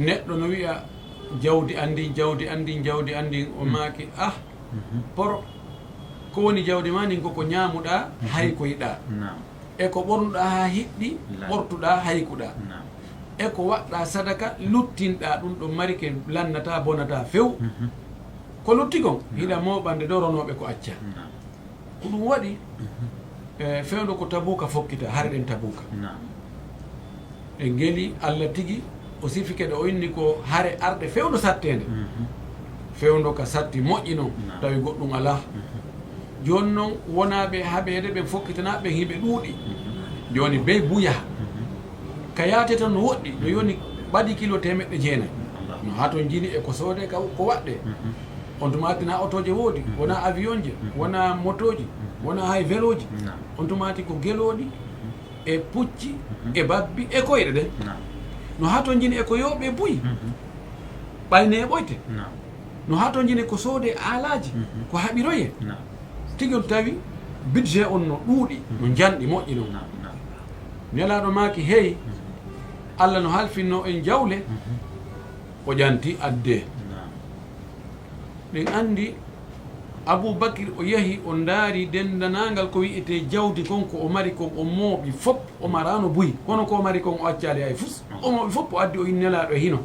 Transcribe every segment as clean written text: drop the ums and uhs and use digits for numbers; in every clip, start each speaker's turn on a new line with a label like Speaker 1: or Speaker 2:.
Speaker 1: neɗɗo no wiya jawdi andi o maaki por ko woni jawdi ma ndin koko ñaamuɗa hay ko yiɗa e ko ɓornuɗa ha hiɗɗi ɓortuɗa haykuɗa e ko waɗɗa sadaka luttinɗa ɗum ɗo mari ke lannata bonata few ko lutti kon hiɗa moɓande ɗo ronoɓe ko acca ko ɗum waɗi fewndo ko tabuka fokkita hare ɗen tabuka e ngeli Allah tigi o sifike ɗo o inni ko hare arde fewndo sattede fewndo ka satti moƴƴi noon tawi goɗɗum ala joni noon wonaɓe haɓede ɓe fokkitanaɓe hiɓe ɗuuɗi joni bey buya ka yaate tan no woɗɗi no yoni ɓaɗi kilo 900 no ha ton jini e ko soode ko waɗɗe on tumati na autoje woodi wona avion je wona motoji wona hay véloji on tumati ko geloɗi e pucci e babbi e koyɗe ɗen no ha ton jini e ko yowɓe buyi ɓayne e ɓoyte no ha ton jini ko soode alaji ko haɓiroye tigi on tawi budget on no ɗuuɗi no janɗi moƴƴi noon nelaɗo maki heeyi Allah no halfinno en jawle o ƴanti adde ɗen andi Aboubacry o yahi o ndaari dendanagal ko wiyete jawdi kon ko o mari kon o mooɓi fop o marano buyi kono ko mari kon o accali hay fus o mooɓi fop o addi o in nelaɗo e hino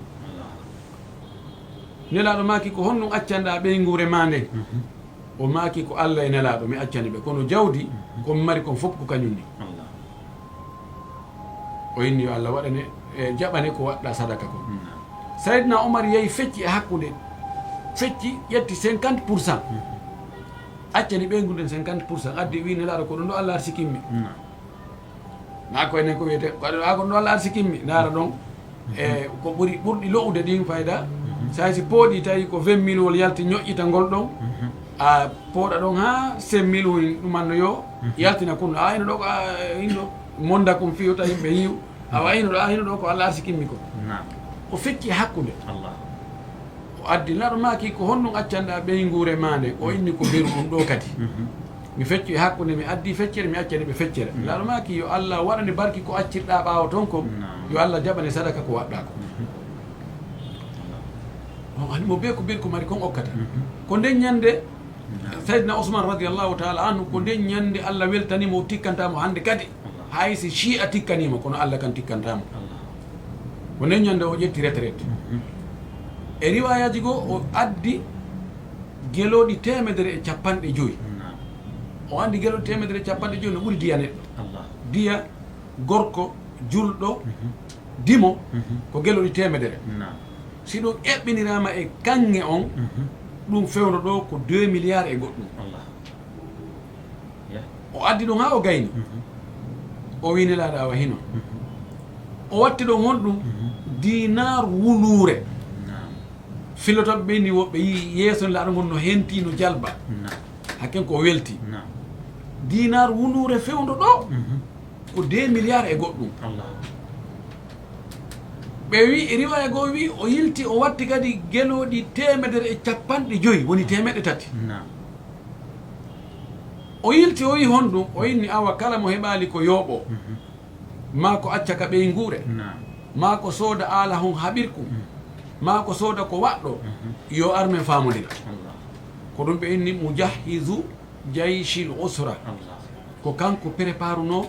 Speaker 1: nelaɗo maki ko honɗum accanɗa ɓeygure ma nden o maki ko Allah e nelaɗo mi accani ɓe kono jawdi komi mari kon fop ko kañum ni o inni yo Allah waɗane jaɓane ko waɗɗa sadaka ko Saydna Omar yehi fecci e hakkude fecci ƴetti 50% accani ɓeygude 50% addi wi nelaɗo ko ɗum ɗo Allah arsikimmi na ko enen ko wiyete a ko ɗum ɗo Allah arsikimmi ndaara ɗon e ko ɓurɗi lo'ude ɗin fayda sa si pooɗi tawi ko 20 000 wol yalti ñoƴƴita ngol ɗon a pooɗa ɗon ha 5 000 ɗumanno yo yaltina kun a ino ɗo ko inɗo monda kum fiyota yimɓe yiw awa ino ɗo a hino ɗo ko Allah arsikimmi ko o fecci hakkude o addi laɗo maki ko honɗum accanɗa ɓeygure mande o inni ko beru ɗum ɗo kadi mi fecci hakkude mi addi feccere mi accani ɓe feccere laɗo maki yo Allah waɗane barki ko accirɗa ɓawo toon ko yo Allah jaɓane sadaka ko waɗɗa ko o animo be ko beru ko mari kon okkata ko nden ñande Saydna Ousmane radiallahu taala anhu ko nden ñande Allah weltanimo o tikkantamo hande kadi hay si chia tikkanima kono Allah kan tikkantamo ko nden ñande o ƴetti retraite e riwayaji goo o addi geloɗi 150 o andi geloɗi 150 no ɓuuri diya neɗɗo diya gorko julɗo dimo ko geloɗi 100 si ɗum eɓɓinirama e kanŋe on ɗum fewno ɗo ko 2 milliards e goɗɗum o addi ɗum ha o gayni o wi nelaɗo awa hino o watti ɗon honɗum dinar wulure filotoɓe ɓe ni woɓɓe yi yeeso laɗo ngon no henti no jalba hakken ko welti dinar wulure fewndo ɗo ko 2 milliards e goɗɗum ɓe wi e riwaya goo wi o yilti o watti kadi geloɗi 150 woni 300 o yilti o wi honɗum o inni awa kala mo heɓali ko yooɓo ma ko acca ka ɓeygure ma ko sooda ala hon haɓirku ma ko sooda ko waɗɗo yo armen famodira ko ɗum ɓe inni mujahizu jayshil usra ko kanko préparuno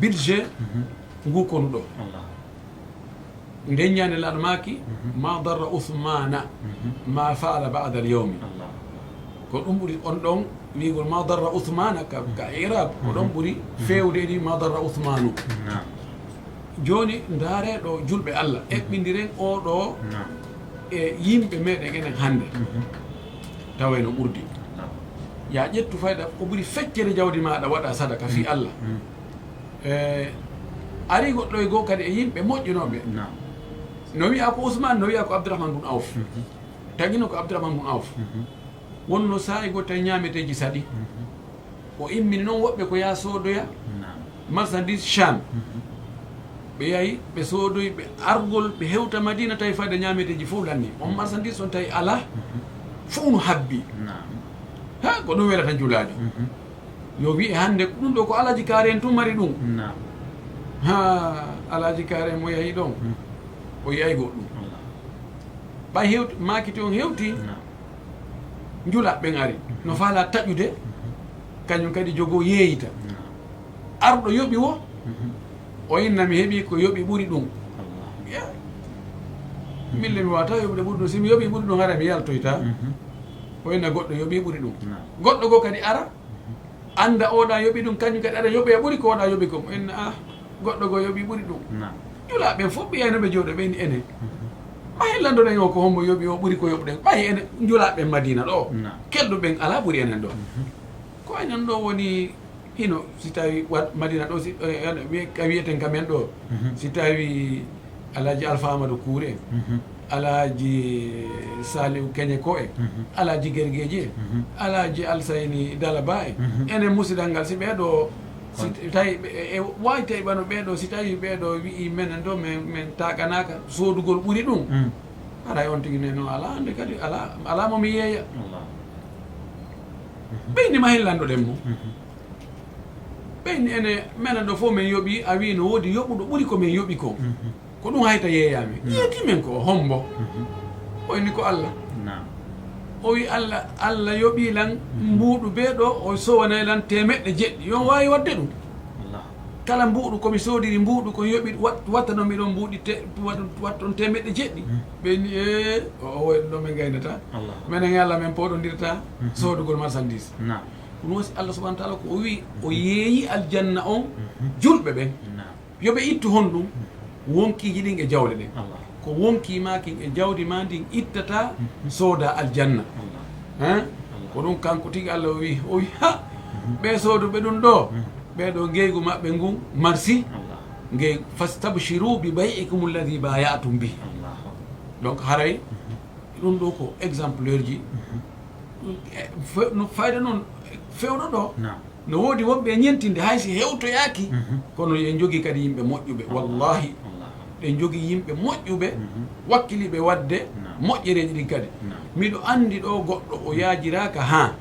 Speaker 1: budget ngu konu ɗo nden ñande laɗo maki ma darra Ousmana ma faala bada al yawmi ko ɗum ɓuuri on ɗon wigol ma darra Ousmana ka irab ko ɗon ɓuuri fewde ɗi ma darra Ousmanu joni daareɗo julɓe Allah eɓɓidiren oɗo e yimɓe meɗen enen hande tawa no ɓurdi ya ƴettu fayda ko ɓuuri feccere jawdi maɗa waɗa sadaka fi Allah ari goɗɗo e goo kadi e yimɓe moƴƴunoɓe no wiya ko Ousmane no wiya ko Abdourahmane bun Awf taguino ko Abdourahmane bun Awf wonno sa'i go tawi ñameteji saɗi o immini noon woɓɓe ko ya soodoya marchandise Cham ɓe yahi ɓe soodoyi ɓe argol ɓe hewta Madina tawi fayda ñameteji fof lanni on marchandise on tawi ala fof no habbi ha ko ɗum welata julajo yo wi e hande ɗum ɗo ko alaji kaare en tum mari ɗum ha alaji kaare mo yahi ɗon o yiyay goɗɗum ɓay hewti makiti on hewti njula ɓen ari no faala taƴude kañum kadi jogo yeeyita arɗo yoɓi wo o inna mi heeɓi ko yoɓi ɓuri ɗum mille mi wata yoɓde ɓuri ɗum simi yoɓi ɓuri ɗum hara mi yaltoyta o inna goɗɗo yoɓi ɓuri ɗum goɗɗo goo kadi ara anda oɗa yoɓi ɗum kañum kadi aɗa yoɓoya ɓuri ko oɗa yoɓi kom inna a goɗɗo goo yoɓi ɓuri ɗum julaɓen fof ɓiyaynoɓe jooɗo ɓeyni enen ma hellandoɗen o ko hombo yoɓi o ɓuri ko yoɓɗen ɓay enen julaɓen madina ɗo kelɗuɓen ala ɓuri enen ɗo ko enen ɗo woni hino si tawi madina ɗo ka wiyeten kamen ɗo si tawi alaji alpha amadou kour en alaji saliou keñe ko en alaji guergueji en alaji alsayni dalaba en enen musidal ngal si ɓeeɗo si tawi e wawi tawi ɓano ɓeeɗo si tawi ɓeeɗo wii menen ɗo min taganaka sodugol ɓuuri ɗum haray on tigui ne no ala ande kadi ala momi yeeya ɓeyni ma hellanɗoɗen mo ɓeyni ene menen ɗo fof min yooɓi a wi no woodi yoɓuɗo ɓuuri komin yooɓi ko ko ɗum hayta yeeyami yeetimen ko hombo oyni ko allah o wi allah yoɓi lan mbuuɗu ɓeeɗo o sowanay lan temeɗɗe jeɗɗi yon wawi wadde ɗum kala mbuuɗu komi soodiri mbuuɗu ko yoɓi wattanomi ɗon mbuuɗi watton temeɗɗe jeɗɗi ɓeyni o woyɗo ɗo min gaynata minen allah min poɗodirta soodugol marchandise ɗum wasi allah subahana taala ko o wi o yeeyi aljanna on julɓe ɓen yoɓe ittu honɗum wonkiji ɗin e jawle ɗen ko wonkimakin e jawdi ma ndin ittata sooda aljanna ko ɗum kanko tigi allah o wi ha ɓe sooduɓe ɗum ɗo ɓeɗo ngeygu maɓɓe ngun marsi ngey fastabchiru bi bayikum alladi bayatum bi donc haray ɗum ɗo ko exemplaire ji no fayda noon fewɗo ɗo no woodi wonɓe ñentinde haysi hewtoyaki kono en jogui kadi yimɓe moƴƴuɓe wallahi ɗen jogui yimɓe moƴƴuɓe wakkiliɓe wadde moƴƴereji ɗin kadi miɗo andi ɗo goɗɗo o yaajiraka ha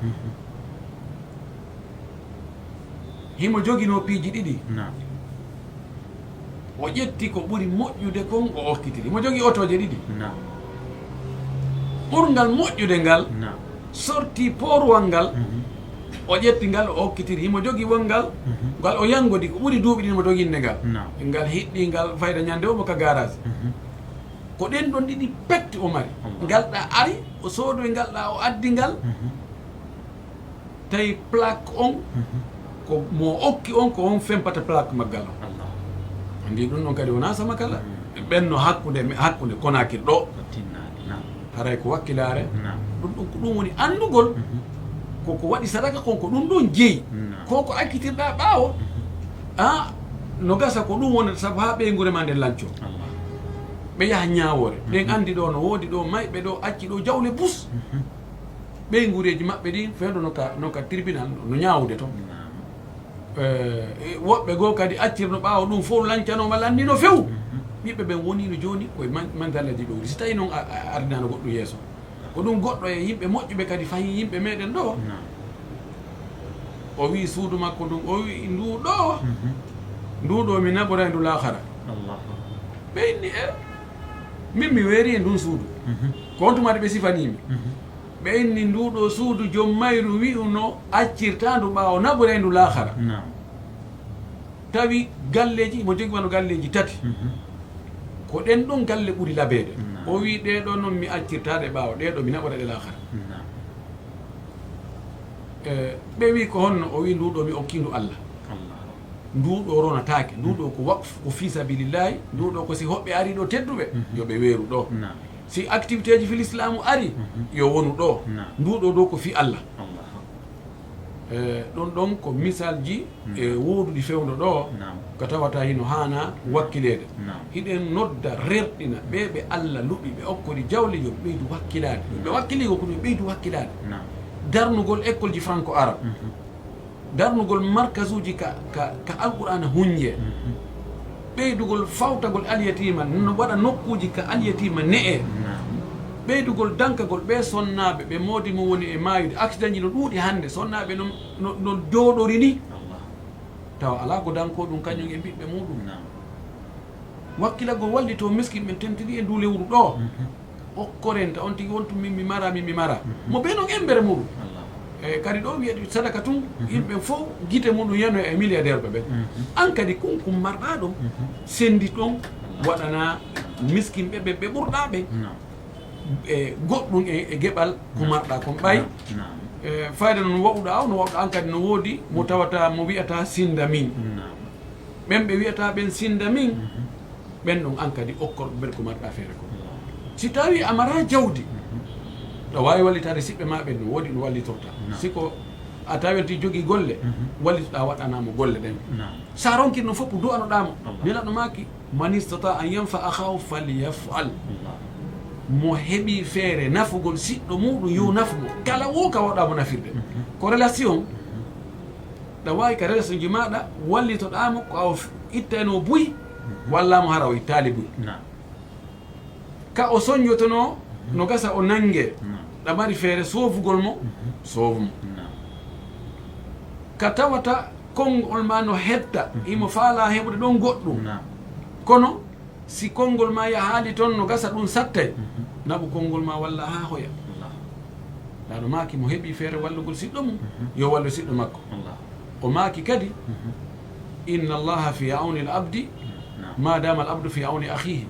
Speaker 1: himo joguino piiji ɗiɗi o ƴetti ko ɓuuri moƴƴude kon o okkitiri mo jogui otoje ɗiɗi ɓurgal moƴƴude ngal sorti porwal ngal o ƴetti ngal o okkitiri himo jogui wongal ngal o yangodi ko ɓuuri duuɓi ɗin mo joguinde ngal ngal hiɗɗi ngal fayda ñande o mo ka garage ko ɗen ɗon ɗiɗi petti o mari ngalɗa ari o soodoy ngalɗa o addi ngal tawi plaque on ko mo okki on ko on fempata plaque maggal o andi ɗum ɗon kadi wona sama kala ɓenno hakkude konakir ɗo haray ko wakkilare ɗum ɗon ko ɗum woni andugol koko waɗi sadaka kon ko ɗum ɗon jeeyi koko akkitirɗa ɓaawo no gasa ko ɗum wonata saabu ha ɓeygurema nder lanco ɓe yaha ñawore ɗen andi ɗo no woodi ɗo mayɓe ɗo acci ɗo jawle bus ɓeygureji maɓɓe ɗin fewdo noka tribunal no ñawde to woɓɓe goo kadi accirno ɓaawo ɗum fof lancano walla andi no few ɓiɓɓe ɓen wonino joni koye mandallaji ɗowri si tawi noon ardinano goɗɗo yeeso ko ɗum goɗɗo e yimɓe moƴƴuɓe kadi fayi yimɓe meɗen ɗo o wi suudu makko ɗum o wi nduɗo mi naɓora e ndu lahara ɓeyni min mi weeri e ndun suudu ko on tumade ɓe sifanimi ɓeyni nduɗo suudu joom mayru wi'uno accirta ndu ɓaawo naɓora e ndu lahara tawi galleji mo jogui wano galleji tati ko ɗen ɗon galle ɓuuri labeede o wi ɗeɗo noon mi accirtaɗe ɓaawo ɗeɗo mi naɓora ɗe lahara ɓe wi ko honno o wi nduɗo mi okkindu allah nduɗo ronatake nduɗo ko waqf ko fi sabilillahi nduɗo ko si hoɓɓe ari ɗo tedduɓe yoɓe weeru ɗo si activité ji fi l'islamu ari yo wonu ɗo nduɗo ɗo ko fi allah ɗon ɗon ko misal ji e woduɗi fewdo ɗo ko tawata hino hana wakkilede hiɗen nodda rerɗina ɓeɓe allah luɓi ɓe okkori jawle yo ɓeydu wakkilade ɓe wakkiligo ko ɗum ɓeydu wakkilade darnugol école ji franco arabe darnugol markage uji ka alqur'ana huñje ɓeydugol fawtagol alyatima no waɗa nokkuji ka alyatima ne'e ɓeydugol dankagol ɓe sonnaɓe ɓe moodi mo woni e mayude accident ji no ɗuuɗi hannde sonnaɓe no jooɗori ni tawa ala ko danko ɗum kañum e ɓiɓɓe muɗum wakkilagol wallito miskin ɓen tentiri e ndu lewru ɗo okkorenta on tigi wontu min mi mara mo ɓe noon embere muɗum e kadi ɗo wiyata sadaka tun yimɓe fof guite muɗum yano e milliardaire ɓe ɓen an kadi kunkum marɗa ɗum sendi ɗon waɗana miskin ɓe ɓurɗa ɓe e goɗɗum e geɓal ko marɗa kon ɓay fayda noon wawɗa no wawɗa an kadi no woodi mo tawata mo wiyata sinda min ɓen ɓe wiyata ɓen sinda min ɓen ɗon an kadi okkorɓe ɓen ko marɗa feere ko si tawi amara jawdi ɗo wawi wallitade siɓɓe ma ɓen no woodi no wallitorta siko a tawenti jogui golle wallitoɗa waɗanamo golle ɗen sa ronkiri no fof du'anoɗamo nelaɗo maki man istata an yanfa akhahu falyafal mo heɓi feere nafugol siɗɗo muɗum yo nafumo kala wo ka waɗamo nafirde ko relation ɗa wawi ka relation ji maɗa wallitoɗamo ko aw ittano buy wallamo hara o ittali buy ka o soñotono no gasa o nangue ɗa mari feere sofugol mo sofumo ka tawata konngol ma no hetta imo faala heɓude ɗon goɗɗum kono si konngol ma yahaali toon no gasa ɗum sattay naɓu konngol ma walla ha hoya ɗaɗo maaki mo heeɓi feere wallugol siɗɗo mum yo wallu siɗɗo makko o maaki kadi inna allaha fi awni l abdi ma dama al abdu fi awni akhihi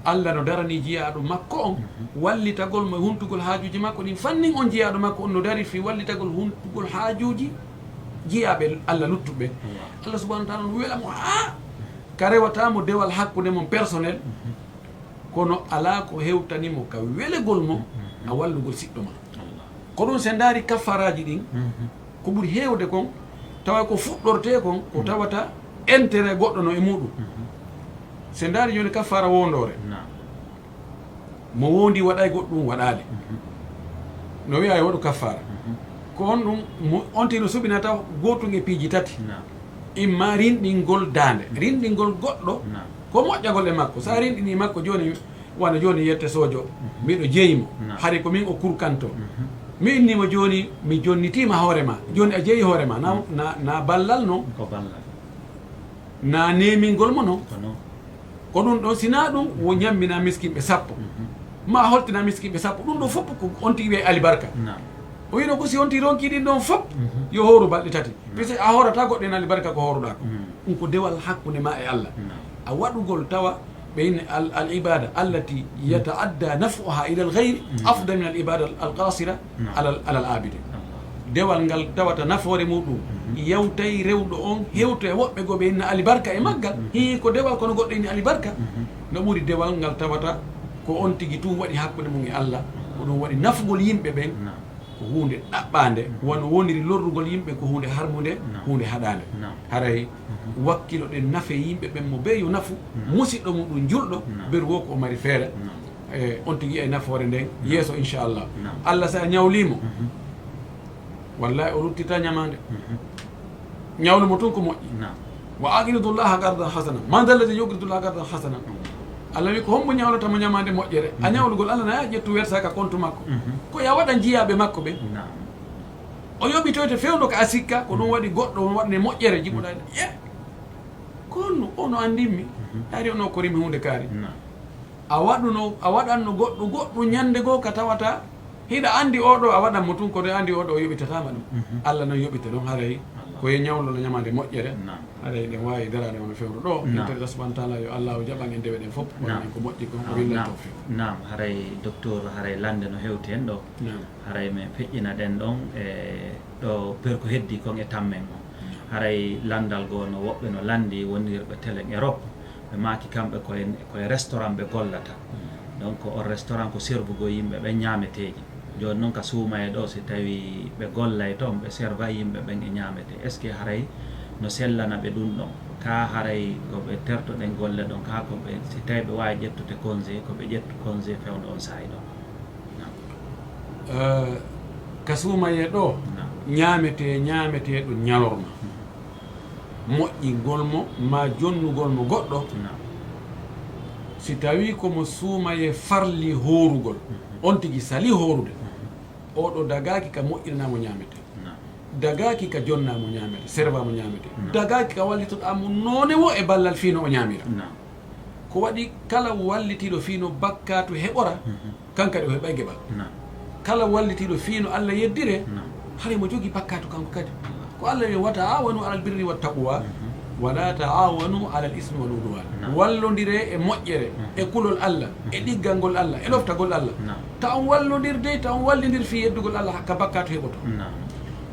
Speaker 1: allah no darani jiyaɗo makko on wallitagol mo huntugol haajuji makko ɗin fannin on jiyaɗo makko on no dari fi wallitagol huntugol haajuji jiyaɓe allah luttuɓe allah subahana taala no welamo ha ka rewatamo dewal hakkude mon personnel kono ala ko hewtanimo ka welegol mo a wallugol siɗɗo ma ko ɗum sen daari kaffaraji ɗin ko ɓuuri hewde kon tawa ko fuɗɗorte kon ko tawata intérêt goɗɗo no e muɗum sen daari joni kaffara wondore mo wondi waɗay goɗɗum waɗali no wiya e waɗu kaffara ko on ɗum on tino suɓina taw gotum e piiji tati imma rinɗingol dande rinɗingol goɗɗo ko moƴƴagol e makko sa rinɗini makko joni wona joni yette sojo mbiɗo jeeyimo haari ko min o kurkanto mi innimo joni mi jonnitima hoorema joni a jeeyi hoorema na ballal noon na nemingol mo noon ko ɗum ɗon sina ɗum wo ñammina miskinɓe sappo ma holtina miskinɓe sappo ɗum ɗo fopp ko on tigi wiye alibarka o wino ko si on ti ronki ɗin ɗon fof yo hooru balɗe tati puisque a hoorata goɗɗo en alibarka ko hooruɗa ko ɗum ko dewal hakkude ma e allah a waɗugol tawa ɓeyne al ibada allati yataadda nafuha ila al gayri afdal min al ibada al qasira ala al abide dewal ngal tawata nafoore muɗum yewtay rewɗo on hewto e woɓɓe go ɓe inna alibarka e maggal hi ko dewal kono goɗɗo inni alibarka no ɓuuri dewal ngal tawata ko on tigi tum waɗi hakkude mum e allah ko ɗum waɗi nafugol yimɓe ɓen ko hunde ɗaɓɓande wono woniri lorrugol yimɓe ko hunde harmude hunde haɗande haray wakkilo ɗe nafe yimɓe ɓen mo ɓe yo nafu musidɗo muɗum julɗo beru wo ko o mari feere e on tigi e nafoore nden yeeso inchallah allah sa ñawlimo wallahi o luttita ñamande ñawlumo tun ko moƴƴi wa aqridullaha gardan hasana man dalladi yuqridullaha gardan hasana allah wi ko hombo ñawlatamo ñamande moƴƴere a ñawlugol allah naya ƴettu wersaka compte makko ko ya waɗa jiyaɓe makko ɓe o yoɓitoyte fewdo ko a sikka ko ɗum waɗi goɗɗo on waɗne moƴƴere jiɓuɗa e konno ono andinmi ari ono korimi hunde kaari a waɗanno goɗɗo ñande goo ka tawata hiɗa andi oɗo a waɗanmo tun kono andi oɗo o yoɓitatama ɗum allah noon yoɓita ɗum haray koye ñawlolo ñamade moƴƴere haɗay ɗen wawi darade ono fewdo ɗo interɗa subahana taala yo allah o jaɓan en dewe ɗen fof onen ko moƴƴi ko willa tawfiq
Speaker 2: nam haray docteur haray lande no hewti hen ɗo haray min feƴƴina ɗen ɗon e ɗo perko heddi kon e tammen o haray landal goo no woɓɓe no landi wonirɓe télé Europe ɓe maaki kamɓe koye restaurant ɓe gollata donc on restaurant ko servugo yimɓe ɓe ñaameteji joni noon ka suuma e ɗo si tawi ɓe gollay toon ɓe serva yimɓe ɓen e ñaamete est ce que haray no sellana ɓe ɗum ɗon ka haray koɓe tertoɗen golle ɗon ka koɓe si tawi ɓe wawi ƴettude congé koɓe ƴettu congé fewɗo on saayi ɗon
Speaker 1: ka suuma e ɗo ñaamete ɗum ñalorma moƴƴingol mo ma jonnugol mo goɗɗo si tawi komo suumaye farli hoorugol on tigi sali hoorude oɗo dagaki ka moƴƴinanamo ñamete dagaki ka jonnamo ñamete servamo ñamete dagaki ka wallitoɗamo noone wo e ballal fiino o ñamira ko waɗi kala wallitiɗo fiino bakkatu heɓora kankadi o heɓay geɓal kala wallitiɗo fiino Allah yeddire hare mo jogui bakkatu kanko kadi ko Allah wi wa ta'awanu alal birri wat taqwa wala ta'awanu alal ismi wal udwan wallodire e moƴƴere e kulol Allah e ɗiggal ngol Allah e ɗoftagol Allah ta on wallodirde ta on wallidir fi yeddugol Allah hakka bakkatu heɓoto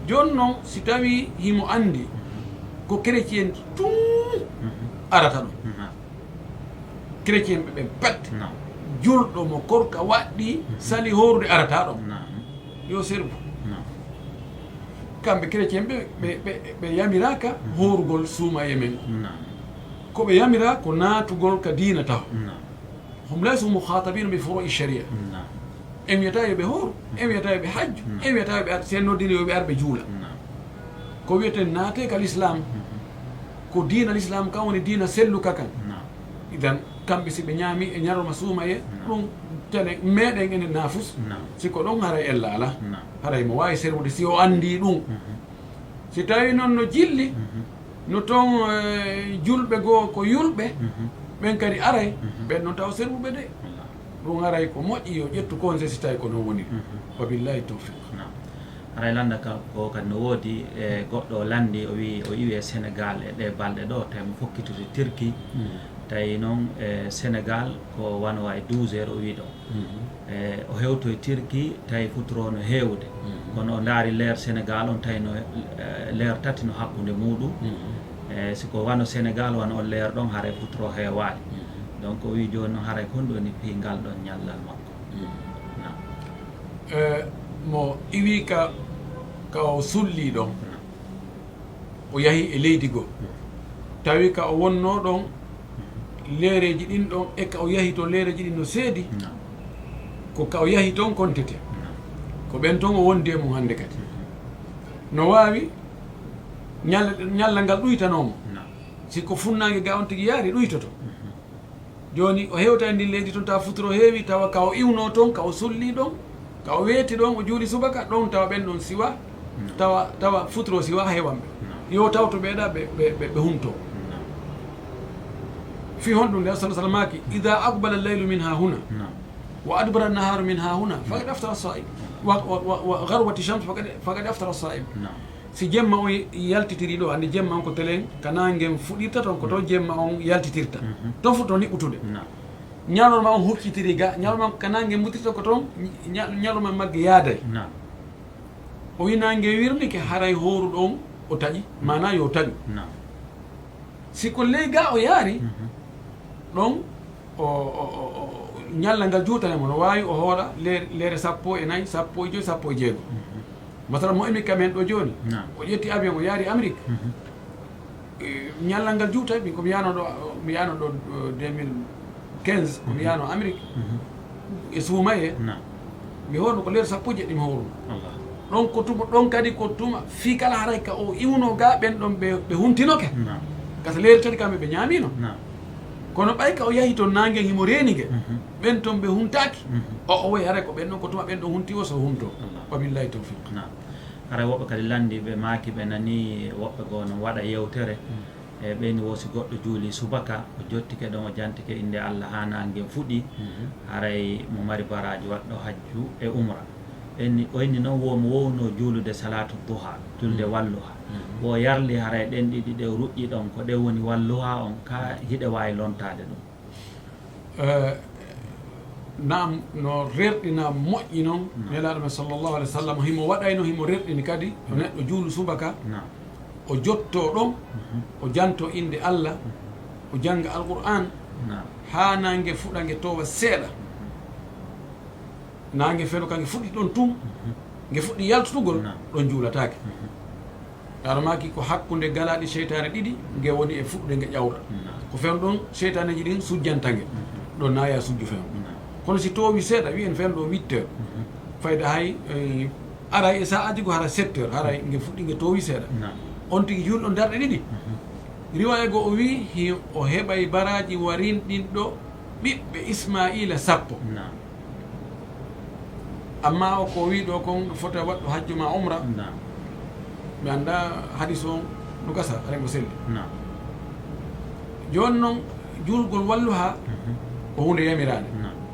Speaker 1: joni noon si tawi himo andi ko chrétien tum arata ɗo chrétien ɓe pat julɗo mo korka waɗɗi sali horude arata ɗo yo serbu kamɓe chrétien ɓe yamiraka horugol suuma e men ko ɓe yamira ko naatugol ka diina taw hum laysu mukhatabina bi furu'i sharia en wiyata yoɓe hooru en wiyata yoɓe hajju en wiyata yoɓe ar sen noddini yoɓe ar ɓe juula ko wiyeten naate ka l'islam ko diina l'islam kan woni diina selluka kan idan kamɓe si ɓe ñaami e ñaroma suuma ye ɗum tene meɗen enen nafus siko ɗon haray ella ala haray mo wawi serwude si o andi ɗum si tawi noon no jilli no toon julɓe goo ko yulɓe ɓen kadi aray ɓen noon taw serwuɓe de ɗum aray ko moƴƴi yo ƴettu conseil si tawi ko noon woni wa billahi tawfiq
Speaker 2: aray landa ka ko kadi no woodi e goɗɗo landi o wi o iwi e Sénégal e ɗe balɗe ɗo tawi mo fokkitude Turquie tawi noon e Sénégal ko wanowa e 12 heures o wi ɗo o hewto e Turquie tawi futuro no heewde kono o ndaari leer Sénégal on tawi no leer tati no hakkude muɗum siko wano Sénégal wano on leer ɗon haara futuro heewaali donc o wi joni noon haaray kon ɗoni pi ngal ɗon ñallal makko
Speaker 1: mo iwi ka o sulli ɗon o yahi e leydi goo tawi ka o wonno ɗon leereji ɗin ɗon e ka o yahi to leereji ɗin no seedi ko ka o yahi toon kontete ko ɓen toon o wondi e mum hannde kadi no wawi ñallal ngal ɗuytanomo siko funnangue ga on tigui yaari ɗuytoto joni o hewta e ndin leydi toon tawa futuro heewi tawa ka o iwno toon ka o sulli ɗon ka o weeti ɗon o juuli subaka ɗon tawa ɓen ɗon siwa tawa futuro siwa hewanɓe yo tawto ɓeeɗa ɓe humto fi honɗum nde sa sallam maki ida aqbala alleylu min ha huna wa adbara annaharu min ha huna faqad aftara saim wa garwati chams faqad aftara saim si jemma on yaltitiri ɗo andi jemma on ko telen ka nangen fuɗirta toon ko toon jemma on yaltitirta toon fuɗi toon hiɓɓutude ñalorma on huccitiri ga ñalorma ka nangen mutirta ko toon ñalorma magge yaaday o wi nange wirnike haray hooru ɗon o taƴi mana yo taƴu siko ley ga o yaari ɗon ñalla ngal juutanemo no wawi o hooɗa leere 14 sappo e joyi sappo e jeego masalan mo emi kamen ɗo joni o ƴetti avion o yaari Amérique ñallal ngal juutay mi komi yano ɗo 2015 komi yano Amérique e suuma e mi horno ko leere sappo jeɗɗi mi horno ɗon ko tuma ɗon kadi ko tuma fi kala haray ka o iwno ga ɓen ɗon ɓe huntinoke gasa leere tati kamɓe ɓe ñaamino kono ɓay ka o yahi toon nangen himo renige ɓen toon ɓe huntaki o woyi haray ko ɓen ɗon ko tuma ɓen ɗon hunti o so hunto wabillahi tawfiq
Speaker 2: haray woɓɓe kadi landi ɓe maaki ɓe nani woɓɓe goo no waɗa yewtere e ɓeyni wosi goɗɗo juuli subaka o jottike ɗon o jantike inde Allah ha nangen fuɗi haray mo mari baraji waɗɗo hajju e umra ɓenni oyni noon womo wowno juulude salatu duha julde walluha o yarli haray ɗen ɗiɗi ɗe ruƴƴi ɗon ko ɗe woni walluha on ka hiɗe wawi lontade ɗum nam no rerɗina moƴƴi noon nelaɗo men sallllahu alih w sallam himo waɗayno himo rerɗini kadi to neɗɗo juulu subaka o jotto ɗon o janto inde Allah o jangga alqur'an ha nangue fuɗangue towa seeɗa nangue feno kangue fuɗɗi ɗon tum gue fuɗɗi yaltotugol ɗon juulatake aɗa maki ko hakkude galaɗi seytane ɗiɗi gue woni e fuɗɗude gue ƴawɗa ko fen ɗon seytaneji ɗin sujjantague ɗon naya sujju fen kono si towi seeɗa wiyen fen ɗo 8 heures fayda hay aray e sa aji ko hara 7 heures haray gue fuɗɗi gue towi seeɗa on tigui julɗo darɗe ɗiɗi riwaya go o wi o heɓay baraji warinɗin ɗo ɓiɓɓe Ismaila 10 amma o ko wi ɗo kon fota waɗɗo hajju ma umra mi anda hadis on no gasa aray mo selli joni noon
Speaker 1: julgol walluha ko hunde yamirade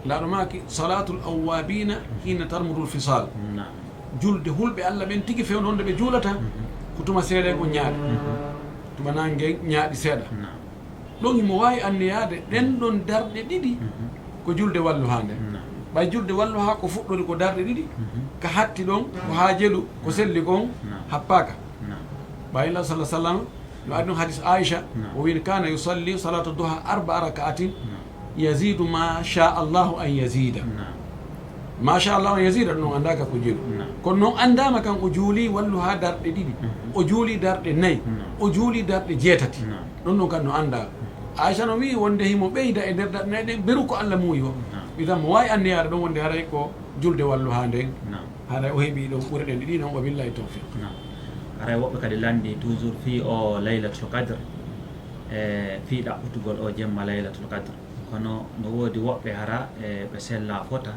Speaker 1: laaɗo maki salatul awwabina hina tarmudul fisal julde hulɓe Allah ɓen tigi fewno honde ɓe juulata ko tuma seeɗa ko ñaaɗi tuma nangue ñaaɗi seeɗa ɗon himo wawi anniyade ɗen ɗon darɗe ɗiɗi ko julde walluha nde ɓay julde walluha ko fuɗɗori ko darɗe ɗiɗi ka hatti ɗon ko ha jeeɗu ko selli kon happaka ɓayillah sallah sallam no addi ɗon hadis aicha o wini kana yusalli salatu duha 4 raka'atin yazidu ma sha allahu an yazida ma sha allahu an yazida ɗum noon andaka ko jeeɗu kono noon andama kan o juuli walluha darɗe ɗiɗi o juuli darɗe 4 o juuli darɗe 7 ɗon noon kan no anda aicha no wi wonde himo ɓeyda e nder darɗe 4 ɗen beru ko Allah muuyi o witan mo wawi anniyade ɗon wonde haray ko julde walluha nden haray o heeɓi ɗon ɓuure ɗen ɗiɗi noon wa billahi tawfiq
Speaker 2: haray woɓɓe kadi landi toujours fi o laylatul qadre e fi ɗaɓɓutugol o jemma laylatul qadre kono no woodi woɓɓe hara e ɓe sella fota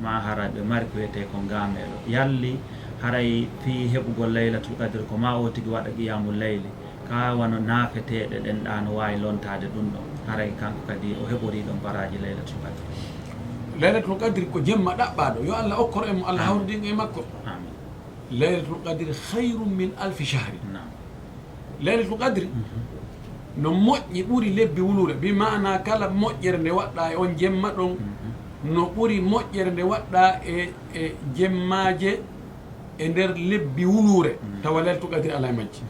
Speaker 2: ma hara ɓe mari ko wiyete ko gameɗo yalli haray fi heɓugol laylatul qadre ko ma o tigui waɗa qiyamul layli ka wano naafeteɗe ɗen ɗa no wawi lontade ɗum ɗon haray kanko kadi o heɓori ɗon baraji laylatul qadre
Speaker 1: laylatul qadri ko jemma ɗaɓɓaɗo yo Allah okkor emo Allah hawridin e makko laylatul qadri khayrum min alfi shahri laylatul qadri no moƴƴi ɓuuri lebbi wulure bi mana kala moƴƴere nde waɗɗa e on jemma ɗon no ɓuuri moƴƴere nde waɗɗa e jemmaje e nder lebbi wulure tawa laylatul qadri ala e majji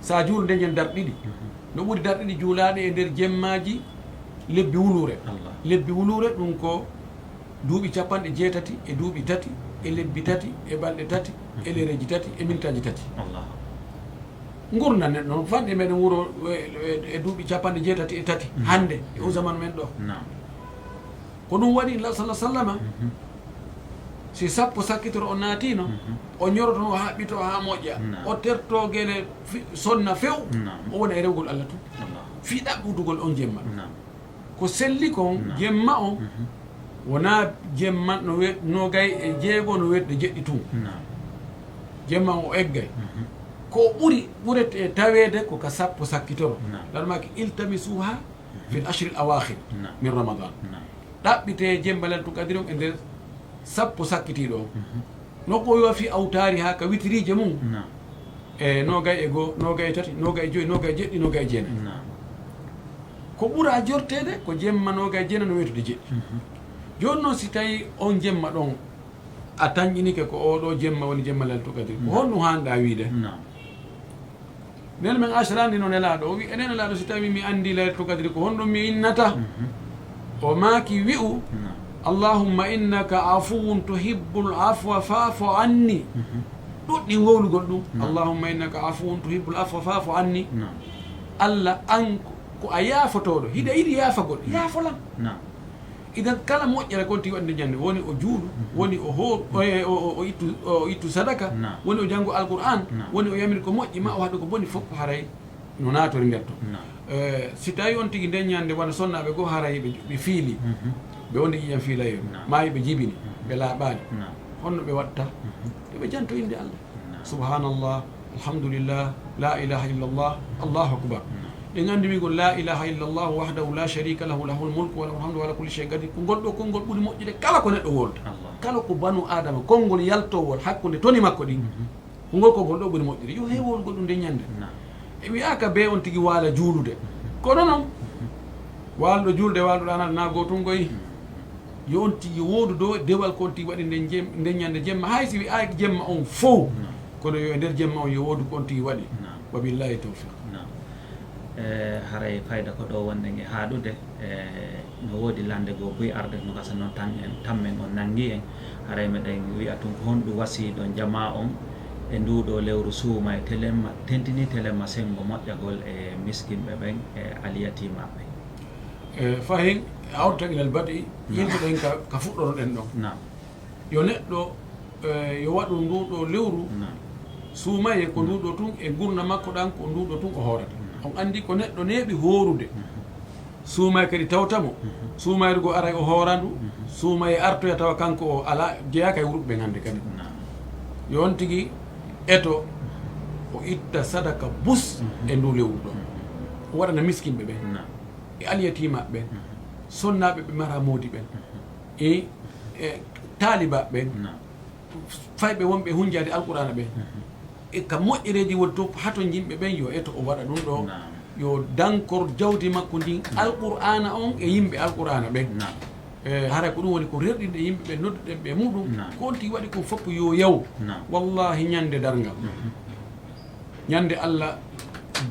Speaker 1: sa juulu nde jen dar ɗiɗi no ɓuuri dar ɗiɗi juulaɗe e nder jemmaji lebbi wulure lebbi wulure ɗum ko duuɓi 80 e duuɓi 3 e lebbi 3 e balɗe 3 e lereji 3 e mintaji 3 gurnan neɗɗo noon fanɗe meɗen wuuro e duuɓi 80 e 3 hande e o zaman men ɗo ko ɗum waɗi la sallah sallama si sappo sakkitoro o naatino o ñoroto o haɓɓito ha moƴƴa o terto guele sonna few o wona e rewgol Allah tun fi ɗaɓɓutugol on jemma ko selli kon jemma o wona jemma no nogay e jeego no wedde jeɗɗi tun jemma o eggay ko ɓurete tawede ko ka sappo sakkitoro ɗaɗumaki iltamisuha fil ashri l awakhir min ramadan ɗaɓɓite jemma laylatul qadri on e nder sappo sakkitiɗo o no ko wiwa fi awtari ha ka witirije mum e nogay e goo nogay e 3 nogay e 5 nogay e 7 nogay e 9 ko ɓuura jortede ko jemma nogay e 9 no wetude jeɗɗi joni noon si tawi on jemma ɗon a tañƴinike ko oɗo jemma woni jemma laylatul qadri ko honɗum hanɗa wiide nden men asrandi no nelaɗo o wi enen nelaɗo si tawi mi andi laylatul qadri ko honɗum mi innata o maaki wi'u allahumma innaka afuwun tuhibbul afwa fa'fu anni ɗuɗɗi wowlugol ɗum allahumma innaka afuwun tuhibbul afwa fa'fu anni Allah an ko a yaafotoɗo hiɗa yiɗi yaafagol yaafolam idan kala moƴƴere kon ti waɗde ñande woni o juuɗu woni o ittu sadaka woni o janngo alqur'an woni o yamiri ko moƴƴi ma o haɗu ko boni fof haray no naatori nder to si tawi on tigi nden ñande wona sonnaɓe goo haray ɓe fiili ɓe wonde ƴiƴam fiilayo maayi ɓe jibini ɓe laaɓani honno ɓe watta yoɓe janto inde Allah subhanallah alhamdulillah la ilaha illallah allahu akbar ɗe gandi wigol la ilaha illallah wahdahu la sharika lahu lahul mulku wa lahul hamdu ala kulli shay'in qadir ko golɗo konngol ɓuuri moƴƴude kala ko neɗɗo wolda kala ko banu adama konngol yaltowol hakkude toni makko ɗi ko ngol konngol ɗo ɓuuri moƴƴude yo hewolngol ɗum nde ñande e wiyaka be on tigi waala juulude kono noon walɗo julde walɗo anata nago tun goyi yo on tigi woodu dow dewal ko on tigi waɗi nde ñande jemma hay si wi ayki jemma on fof kono yo e nder jemma on yo woodu ko on tigi waɗi wa billahi tawfiq
Speaker 2: haray fayda ko ɗo wonde nge haaɗude no woodi lande goo buy arde no gasa noon tan en tammen on nangi en haray meɗen wiya tun ko honɗum wasiɗo jama on e nduɗo lewru suuma e telemma tentini telemma sengo moƴƴagol e miskinɓe ɓen e aliyatimaɓe
Speaker 1: fahin awtaginal baɗi yimɓe ɗen ka fuɗɗono ɗen ɗon yo neɗɗo yo waɗu nduɗo lewru suumaye ko nduɗo tun e gurna makko ɗan ko nduɗo tun o hoorata on andi ko neɗɗo neeɓi hoorude suumay kadi tawtamo suumayre go ara o hoorandu suumaye artoya tawa kanko o ala jeyaka e wurɓe hande kadi yo on tigi eto o itta sadaka bus e ndu lewru ɗo o waɗana miskinɓe ɓe e aliyatimaɓe ɓen sonnaɓe ɓe mara moodi ɓen e taalibaɓe ɓen fayɓe wonɓe hunjade alqur'ana ɓen e ka moƴƴereji woni to hato yimɓe ɓen yo eto o waɗa ɗum ɗo yo dankor jawdi makko ndin alqur'ana on e yimɓe alqur'ana ɓen haray ko ɗum woni ko rerɗinɗe yimɓe ɓe nodduɗen ɓe muɗum konti waɗi ko fopp yo yaw wallahi ñande dargal ñande Allah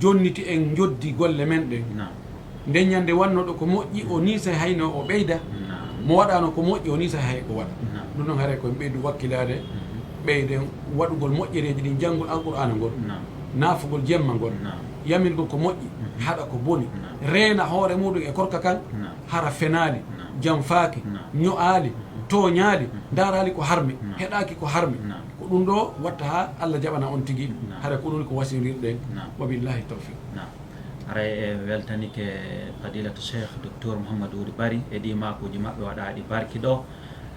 Speaker 1: jonniti en joddi golle men ɗen nde ñande wannoɗo ko moƴƴi o nisa hayno o ɓeyda mo waɗano ko moƴƴi o nisa hay ko waɗa ɗum noon haray koye ɓeydu wakkilade ɓeyden waɗugol moƴƴereji ɗin janngol alqur'ana ngol naafugol jemma ngol yamirgol ko moƴƴi haɗa ko boni reena hoore muɗum e korka kan hara fenaali janfaaki ño'aali tooñaali ndaaraali ko harmi heɗaaki ko harmi ko ɗum ɗo watta ha Allah jaɓana on tigi hara ko ɗum ko wasirirɗen wa billahi tawfiq
Speaker 2: haray e weltanike fadilatu cheikh docteur Mouhamadou Wuri Bari e ɗi makuji maɓɓe waɗaɗi barki ɗo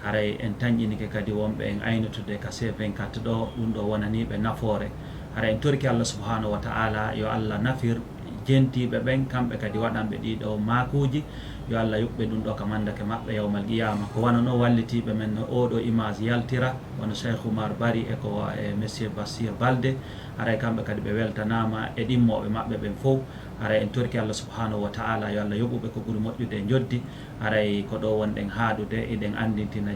Speaker 2: haray en tañƴinike kadi wonɓe en aynitude ka C24 ɗo ɗum ɗo wonaniɓe nafoore haray en torki Allah subhanahu wa ta'ala yo Allah nafir jentiɓe ɓen kamɓe kadi waɗanɓe ɗiɗo makuji yo Allah yuɓɓe ɗum ɗo ka mandake maɓɓe yawmal qiyama ko wonano wallitiɓe men no oɗo image yaltira wono cheikh Oumar Bari e ko e monsieur Bassir Balde haray kamɓe kadi ɓe weltanama e ɗimmoɓe maɓɓe ɓen fof haray en torki Allah subhanahu wa ta'ala yo Allah yoɓuɓe ko ɓuuri moƴƴude e joddi haray ko ɗo wonɗen haadude eɗen andintina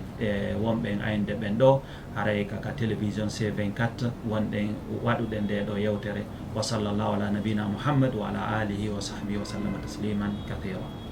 Speaker 2: wonɓe en ayde ɓen ɗo haray kaka télévision C24 wonɗen waɗuɗe nde ɗo yewtere wa sallallahu ala nabina Muhammad wa ala alihi wa sahbihi wa sallama tasliman kathira